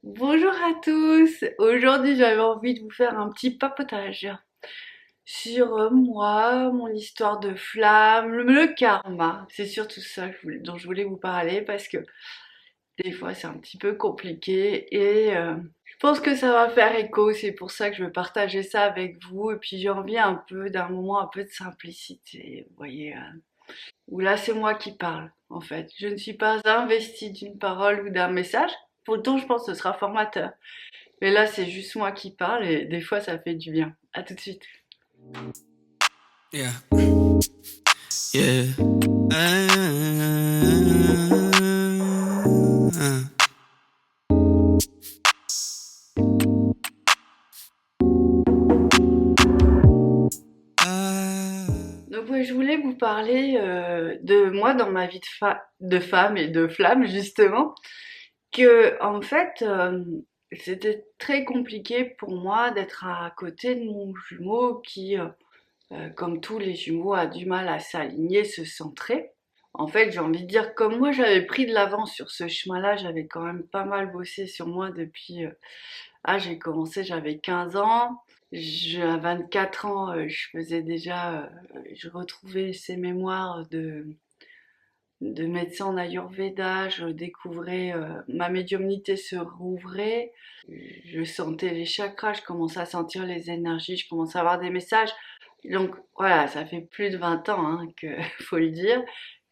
Bonjour à tous! Aujourd'hui, j'avais envie de vous faire un petit papotage sur moi, mon histoire de flamme, le karma. C'est surtout ça dont je voulais vous parler parce que des fois, c'est un petit peu compliqué et je pense que ça va faire écho. C'est pour ça que je veux partager ça avec vous. Et puis, j'ai envie un peu d'un moment un peu de simplicité, vous voyez, où là, c'est moi qui parle, en fait. Je ne suis pas investie d'une parole ou d'un message. Pourtant, je pense que ce sera formateur. Mais là, c'est juste moi qui parle et des fois, ça fait du bien. À tout de suite. Yeah, yeah. Donc, ouais, je voulais vous parler de moi dans ma vie de femme et de flamme, justement, que, en fait, c'était très compliqué pour moi d'être à côté de mon jumeau qui, comme tous les jumeaux, a du mal à s'aligner, se centrer. En fait, j'ai envie de dire, comme moi j'avais pris de l'avance sur ce chemin-là, j'avais quand même pas mal bossé sur moi depuis. J'ai commencé, j'avais 15 ans. À 24 ans, je faisais déjà. Je retrouvais ces mémoires de médecin en Ayurveda, je découvrais. Ma médiumnité se rouvrait. Je sentais les chakras, je commençais à sentir les énergies, je commençais à avoir des messages. Donc voilà, ça fait plus de 20 ans, hein, que, faut le dire,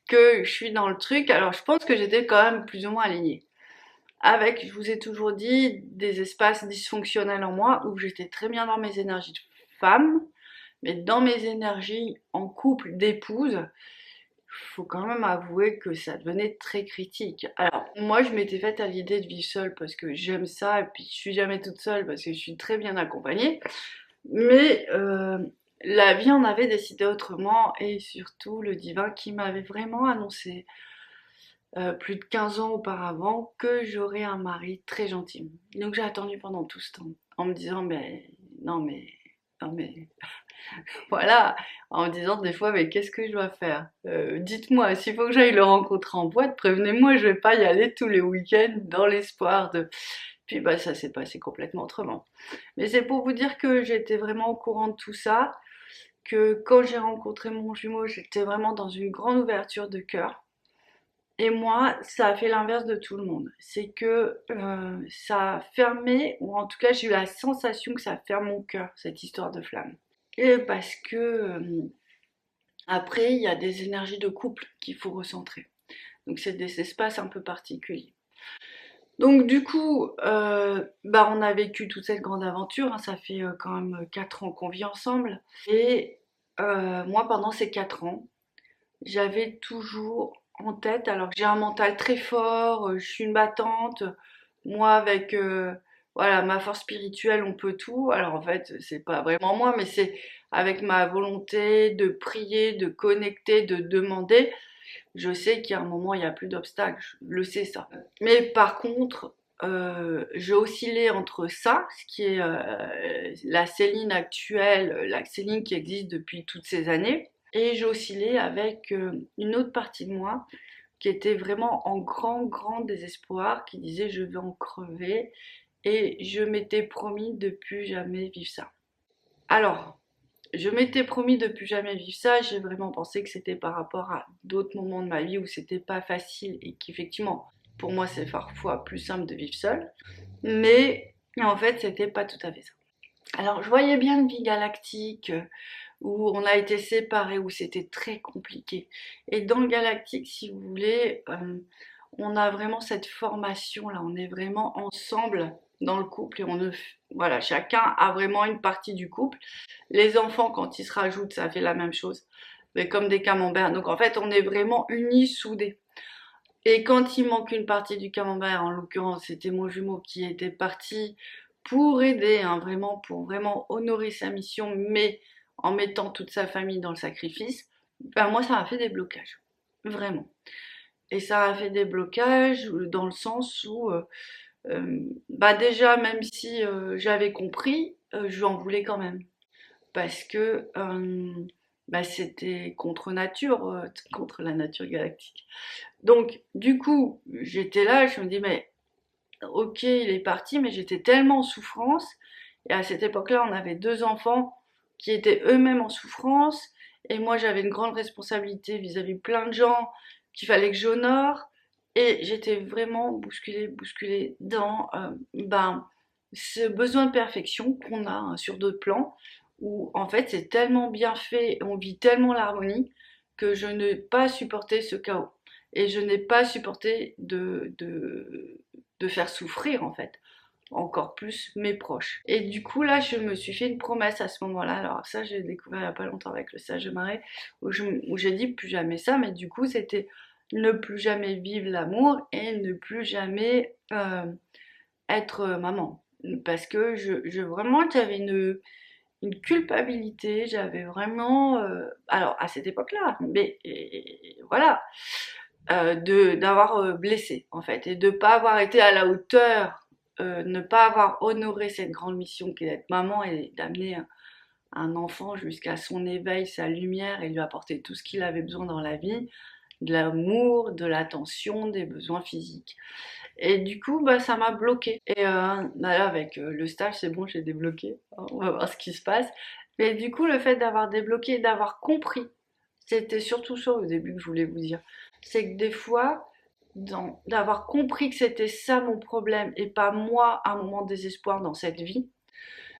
que je suis dans le truc. Alors je pense que j'étais quand même plus ou moins alignée. Avec, je vous ai toujours dit, des espaces dysfonctionnels en moi où j'étais très bien dans mes énergies de femme, mais dans mes énergies en couple d'épouse, faut quand même avouer que ça devenait très critique. Alors, moi, je m'étais faite à l'idée de vivre seule parce que j'aime ça, et puis je suis jamais toute seule parce que je suis très bien accompagnée. Mais la vie en avait décidé autrement, et surtout le divin qui m'avait vraiment annoncé plus de 15 ans auparavant que j'aurais un mari très gentil. Donc j'ai attendu pendant tout ce temps en me disant mais non mais non mais voilà, en me disant des fois mais qu'est-ce que je dois faire. Dites-moi s'il faut que j'aille le rencontrer en boîte, prévenez-moi, je vais pas y aller tous les week-ends dans l'espoir de. Puis bah ça s'est passé complètement autrement. Mais c'est pour vous dire que j'étais vraiment au courant de tout ça, que quand j'ai rencontré mon jumeau, j'étais vraiment dans une grande ouverture de cœur. Et moi, ça a fait l'inverse de tout le monde. C'est que ça a fermé, ou en tout cas j'ai eu la sensation que ça ferme mon cœur, cette histoire de flamme. Et parce que après, il y a des énergies de couple qu'il faut recentrer. Donc c'est des espaces un peu particuliers. Donc du coup, on a vécu toute cette grande aventure, hein, ça fait quand même 4 ans qu'on vit ensemble. Et moi, pendant ces 4 ans, j'avais toujours en tête, alors que j'ai un mental très fort, je suis une battante, moi avec voilà, ma force spirituelle, on peut tout. Alors en fait, c'est pas vraiment moi, mais c'est avec ma volonté de prier, de connecter, de demander. Je sais qu'il y a un moment, il n'y a plus d'obstacles, je le sais ça. Mais par contre, j'ai oscillé entre ça, ce qui est la Céline actuelle, la Céline qui existe depuis toutes ces années, et j'ai oscillé avec une autre partie de moi qui était vraiment en grand, grand désespoir, qui disait je vais en crever, et je m'étais promis de plus jamais vivre ça. Alors, je m'étais promis de plus jamais vivre ça, j'ai vraiment pensé que c'était par rapport à d'autres moments de ma vie où c'était pas facile et qu'effectivement, pour moi, c'est parfois plus simple de vivre seule. Mais en fait, c'était pas tout à fait ça. Alors, je voyais bien une vie galactique où on a été séparés, où c'était très compliqué. Et dans le galactique, si vous voulez, on a vraiment cette formation là, on est vraiment ensemble dans le couple et voilà, chacun a vraiment une partie du couple. Les enfants, quand ils se rajoutent, ça fait la même chose, mais comme des camemberts. Donc en fait, on est vraiment unis, soudés. Et quand il manque une partie du camembert, en l'occurrence, c'était mon jumeau qui était parti pour aider, hein, vraiment, pour vraiment honorer sa mission, mais en mettant toute sa famille dans le sacrifice, moi, ça a fait des blocages. Vraiment. Et ça a fait des blocages dans le sens où, déjà, même si j'avais compris, je lui en voulais quand même. Parce que c'était contre nature, contre la nature galactique. Donc, du coup, j'étais là, je me dis, mais ok, il est parti, mais j'étais tellement en souffrance. Et à cette époque-là, on avait 2 enfants qui étaient eux-mêmes en souffrance. Et moi, j'avais une grande responsabilité vis-à-vis de plein de gens qu'il fallait que j'honore. Et j'étais vraiment bousculée dans ce besoin de perfection qu'on a hein, sur d'autres plans, où en fait c'est tellement bien fait, on vit tellement l'harmonie que je n'ai pas supporté ce chaos. Et je n'ai pas supporté de faire souffrir en fait encore plus mes proches. Et du coup là je me suis fait une promesse à ce moment-là, alors ça j'ai découvert il n'y a pas longtemps avec le sage de marée, où j'ai dit plus jamais ça, mais du coup c'était ne plus jamais vivre l'amour et ne plus jamais être maman. Parce que vraiment j'avais une culpabilité, j'avais vraiment... alors à cette époque-là, mais voilà, d'avoir blessé en fait et de ne pas avoir été à la hauteur, ne pas avoir honoré cette grande mission qui est d'être maman et d'amener un enfant jusqu'à son éveil, sa lumière et lui apporter tout ce qu'il avait besoin dans la vie, de l'amour, de l'attention, des besoins physiques. Et du coup, bah, ça m'a bloqué. Et là, avec le stage, c'est bon, j'ai débloqué. On va voir ce qui se passe. Mais du coup, le fait d'avoir débloqué, d'avoir compris, c'était surtout ça au début que je voulais vous dire. C'est que des fois, d'avoir compris que c'était ça mon problème et pas moi un moment de désespoir dans cette vie,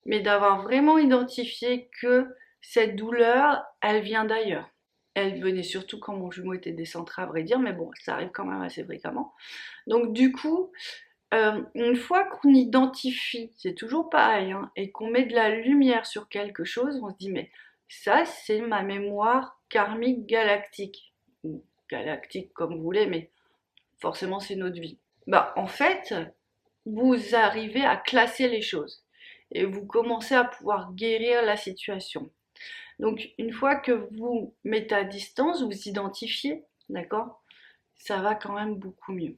mais d'avoir vraiment identifié que cette douleur, elle vient d'ailleurs. Elle venait surtout quand mon jumeau était décentré, à vrai dire, mais bon, ça arrive quand même assez fréquemment. Donc du coup, une fois qu'on identifie, c'est toujours pareil, hein, et qu'on met de la lumière sur quelque chose, on se dit mais ça c'est ma mémoire karmique galactique, ou galactique comme vous voulez, mais forcément c'est notre vie. Bah en fait, vous arrivez à classer les choses et vous commencez à pouvoir guérir la situation. Donc une fois que vous mettez à distance, vous identifiez, d'accord, ça va quand même beaucoup mieux.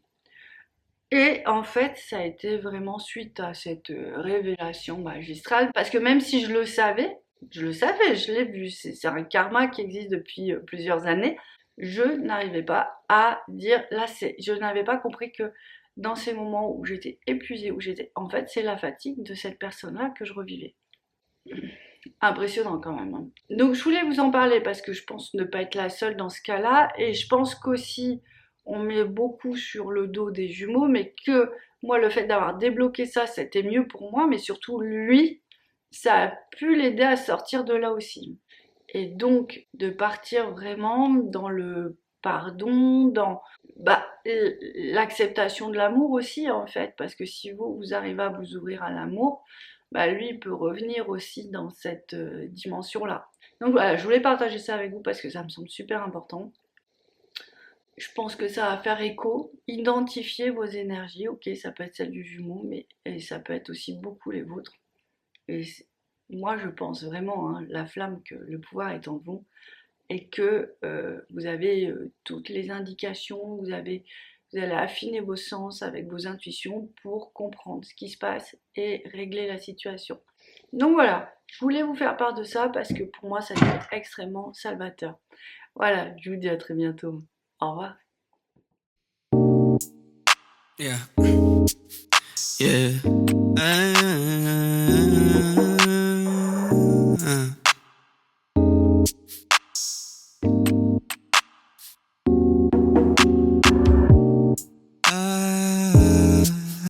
Et en fait, ça a été vraiment suite à cette révélation magistrale, parce que même si je le savais, je l'ai vu, c'est un karma qui existe depuis plusieurs années, je n'arrivais pas à dire là, je n'avais pas compris que dans ces moments où j'étais épuisée, en fait, c'est la fatigue de cette personne-là que je revivais. Impressionnant quand même, hein. Donc je voulais vous en parler parce que je pense ne pas être la seule dans ce cas-là et je pense qu'aussi on met beaucoup sur le dos des jumeaux, mais que moi le fait d'avoir débloqué ça, c'était mieux pour moi, mais surtout lui, ça a pu l'aider à sortir de là aussi. Et donc de partir vraiment dans le pardon, dans l'acceptation de l'amour aussi en fait, parce que si vous arrivez à vous ouvrir à l'amour, bah, lui il peut revenir aussi dans cette dimension-là. Donc voilà, je voulais partager ça avec vous parce que ça me semble super important. Je pense que ça va faire écho, identifier vos énergies, ok, ça peut être celle du jumeau, mais et ça peut être aussi beaucoup les vôtres. Et moi je pense vraiment, hein, la flamme, que le pouvoir est en vous et que vous avez toutes les indications, vous allez affiner vos sens avec vos intuitions pour comprendre ce qui se passe et régler la situation. Donc voilà, je voulais vous faire part de ça parce que pour moi ça a été extrêmement salvateur. Voilà, je vous dis à très bientôt. Au revoir. Yeah. Yeah.